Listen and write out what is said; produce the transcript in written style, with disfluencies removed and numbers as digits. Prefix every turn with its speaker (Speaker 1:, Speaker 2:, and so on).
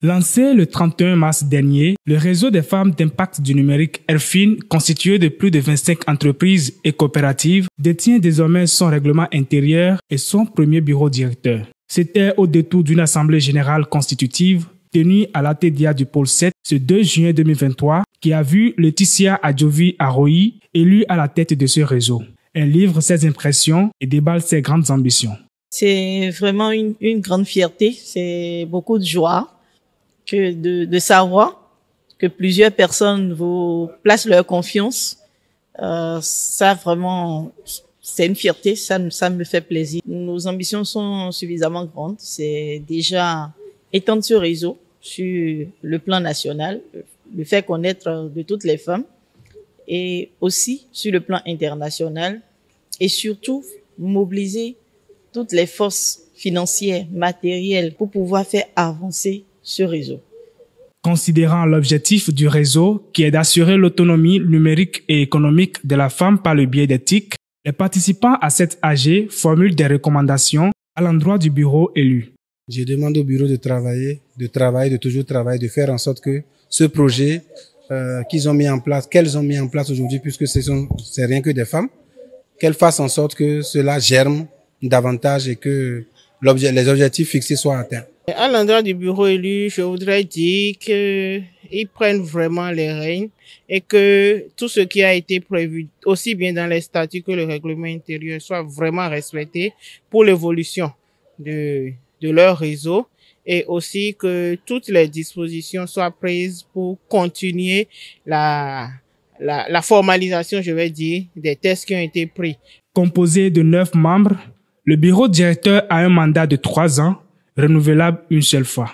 Speaker 1: Lancé le 31 mars dernier, le réseau des femmes d'impact du numérique ERFIN, constitué de plus de 25 entreprises et coopératives, détient désormais son règlement intérieur et son premier bureau directeur. C'était au détour d'une assemblée générale constitutive tenue à l'Atedia du pôle 7 ce 2 juin 2023 qui a vu Laetitia Adjovi Aroyi élue à la tête de ce réseau. Elle livre ses impressions et déballe ses grandes ambitions.
Speaker 2: C'est vraiment une grande fierté, c'est beaucoup de joie que de savoir que plusieurs personnes vous placent leur confiance. Ça vraiment, c'est une fierté, ça me fait plaisir. Nos ambitions sont suffisamment grandes. C'est déjà étendre ce réseau sur le plan national, le faire connaître de toutes les femmes et aussi sur le plan international et surtout mobiliser toutes les forces financières, matérielles pour pouvoir faire avancer ce réseau.
Speaker 1: Considérant l'objectif du réseau qui est d'assurer l'autonomie numérique et économique de la femme par le biais d'éthique, les participants à cette AG formulent des recommandations à l'endroit du bureau élu.
Speaker 3: Je demande au bureau de toujours travailler, de faire en sorte que ce projet qu'elles ont mis en place aujourd'hui, puisque c'est rien que des femmes, qu'elles fassent en sorte que cela germe davantage et que les objectifs fixés soient atteints.
Speaker 4: À l'endroit du bureau élu, je voudrais dire qu'ils prennent vraiment les rênes et que tout ce qui a été prévu, aussi bien dans les statuts que le règlement intérieur, soit vraiment respecté pour l'évolution de leur réseau et aussi que toutes les dispositions soient prises pour continuer la formalisation, je vais dire, des tests qui ont été pris.
Speaker 1: Composé de 9 membres, le bureau directeur a un mandat de 3 ans, renouvelable une seule fois.